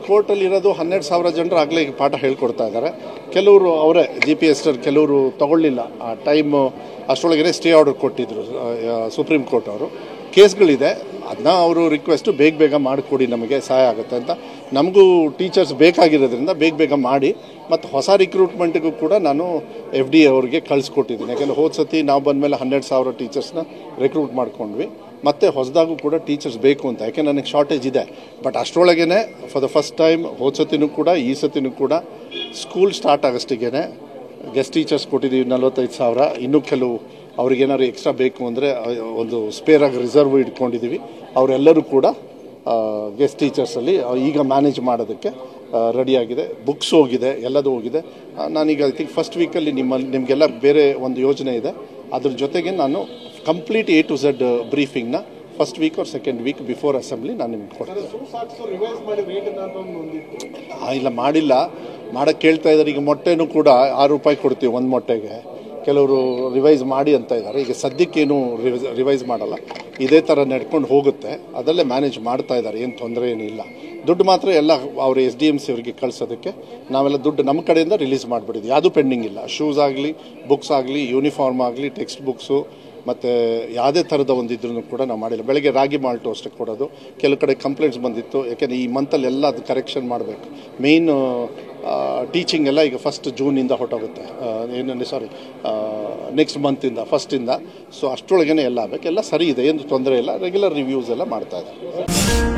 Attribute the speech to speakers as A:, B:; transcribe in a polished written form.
A: ಕೋರ್ಟಲ್ಲಿರೋದು 12,000 ಜನರು ಆಗಲೇ ಈಗ ಪಾಠ ಹೇಳ್ಕೊಡ್ತಾ ಇದ್ದಾರೆ. ಕೆಲವರು ಅವರೇ GPS ಕೆಲವರು ತಗೊಳ್ಳಿಲ್ಲ, ಆ ಟೈಮ್ ಅಷ್ಟರೊಳಗೇ ಸ್ಟೇ ಆರ್ಡರ್ ಕೊಟ್ಟಿದ್ದರು ಸುಪ್ರೀಂ ಕೋರ್ಟ್ ಅವರು. ಕೇಸ್ಗಳಿದೆ, ಅದನ್ನ ಅವರು ರಿಕ್ವೆಸ್ಟು ಬೇಗ ಮಾಡಿಕೊಡಿ, ನಮಗೆ ಸಹಾಯ ಆಗುತ್ತೆ ಅಂತ. ನಮಗೂ ಟೀಚರ್ಸ್ ಬೇಕಾಗಿರೋದ್ರಿಂದ ಬೇಗ ಮಾಡಿ, ಮತ್ತು ಹೊಸ ರಿಕ್ರೂಟ್ಮೆಂಟ್ಗೂ ಕೂಡ ನಾನು FD ಅವ್ರಿಗೆ ಕಳಿಸ್ಕೊಟ್ಟಿದ್ದೀನಿ. ಯಾಕೆಂದರೆ ಹೋದ ಸತಿ ನಾವು ಬಂದಮೇಲೆ 12,000 ಟೀಚರ್ಸ್ನ ರಿಕ್ರೂಟ್ ಮಾಡ್ಕೊಂಡ್ವಿ. ಮತ್ತು ಹೊಸದಾಗೂ ಕೂಡ ಟೀಚರ್ಸ್ ಬೇಕು ಅಂತ, ಯಾಕೆ ನನಗೆ ಶಾರ್ಟೇಜ್ ಇದೆ. ಬಟ್ ಅಷ್ಟರೊಳಗೇ ಫಾರ್ ದ ಫಸ್ಟ್ ಟೈಮ್ ಹೋದ ಸತಿನೂ ಕೂಡ ಈ ಸತಿನೂ ಕೂಡ ಸ್ಕೂಲ್ ಸ್ಟಾರ್ಟ್ ಆಗೋಷ್ಟಿಗೆ ಗೆಸ್ಟ್ ಟೀಚರ್ಸ್ ಕೊಟ್ಟಿದ್ದೀವಿ 45,000. ಇನ್ನೂ ಕೆಲವು ಅವ್ರಿಗೇನಾದ್ರು ಎಕ್ಸ್ಟ್ರಾ ಬೇಕು ಅಂದರೆ ಒಂದು ಸ್ಪೇರಾಗಿ ರಿಸರ್ವ್ ಇಟ್ಕೊಂಡಿದ್ದೀವಿ. ಅವರೆಲ್ಲರೂ ಕೂಡ ಗೆಸ್ಟ್ ಟೀಚರ್ಸಲ್ಲಿ ಈಗ ಮ್ಯಾನೇಜ್ ಮಾಡೋದಕ್ಕೆ ರೆಡಿಯಾಗಿದೆ. ಬುಕ್ಸ್ ಹೋಗಿದೆ, ಎಲ್ಲದೂ ಹೋಗಿದೆ. ನಾನೀಗ ಐ ಥಿಂಕ್ ಫಸ್ಟ್ ವೀಕಲ್ಲಿ ನಿಮಗೆಲ್ಲ ಬೇರೆ ಒಂದು ಯೋಜನೆ ಇದೆ, ಅದ್ರ ಜೊತೆಗೆ ನಾನು ಕಂಪ್ಲೀಟ್ A to Z ಬ್ರೀಫಿಂಗ್ನ first week or second week before assembly ನಾನು ನಿಮ್ಗೆ ಕೊಡ್ತೀನಿ. ಇಲ್ಲ, ಮಾಡೋಕ್ಕೆ ಕೇಳ್ತಾ ಇದ್ದಾರೆ. ಈಗ ಮೊಟ್ಟೆನೂ ಕೂಡ 6 ರೂಪಾಯಿ ಕೊಡ್ತೀವಿ ಒಂದು ಮೊಟ್ಟೆಗೆ. ಕೆಲವರು ರಿವೈಸ್ ಮಾಡಿ ಅಂತ ಇದ್ದಾರೆ. ಈಗ ಸದ್ಯಕ್ಕೇನು ರಿವೈಸ್ ಮಾಡಲ್ಲ, ಇದೇ ಥರ ನಡ್ಕೊಂಡು ಹೋಗುತ್ತೆ. ಅದರಲ್ಲೇ ಮ್ಯಾನೇಜ್ ಮಾಡ್ತಾ ಇದ್ದಾರೆ, ಏನು ತೊಂದರೆ ಏನಿಲ್ಲ. ದುಡ್ಡು ಮಾತ್ರ ಎಲ್ಲ ಅವರು SDMC ಅವರಿಗೆ ಕಳಿಸೋದಕ್ಕೆ ನಾವೆಲ್ಲ ದುಡ್ಡು ನಮ್ಮ ಕಡೆಯಿಂದ ರಿಲೀಸ್ ಮಾಡಿಬಿಟ್ಟಿದ್ವಿ. ಯಾವುದೂ ಪೆಂಡಿಂಗ್ ಇಲ್ಲ. ಶೂಸ್ ಆಗಲಿ, ಬುಕ್ಸ್ ಆಗಲಿ, ಯೂನಿಫಾರ್ಮ್ ಆಗಲಿ, ಟೆಕ್ಸ್ಟ್ ಬುಕ್ಸು, ಮತ್ತು ಯಾವುದೇ ಥರದ ಒಂದಿದ್ರೂ ಕೂಡ ನಾವು ಮಾಡಿಲ್ಲ. ಬೆಳಗ್ಗೆ ರಾಗಿ ಮಾಲ್ಟು ಅಷ್ಟೇ ಕೊಡೋದು. ಕೆಲವು ಕಡೆ ಕಂಪ್ಲೇಂಟ್ಸ್ ಬಂದಿತ್ತು, ಯಾಕೆಂದರೆ ಈ ಮಂತಲ್ಲಿ ಎಲ್ಲ ಅದು ಕರೆಕ್ಷನ್ ಮಾಡಬೇಕು. ಮೇಯ್ನ್ ಟೀಚಿಂಗ್ ಎಲ್ಲ ಈಗ 1 ಜೂನಿಂದ ಹೊರಟೋಗುತ್ತೆ, ನೆಕ್ಸ್ಟ್ ಮಂತಿಂದ ಫಸ್ಟಿಂದ. ಸೊ ಅಷ್ಟರೊಳಗೇ ಎಲ್ಲ ಆಗಬೇಕು. ಎಲ್ಲ ಸರಿ ಇದೆ, ಏನು ತೊಂದರೆ ಇಲ್ಲ. ರೆಗ್ಯುಲರ್ ರಿವ್ಯೂಸ್ ಎಲ್ಲ ಮಾಡ್ತಾ ಇದ್ದಾರೆ.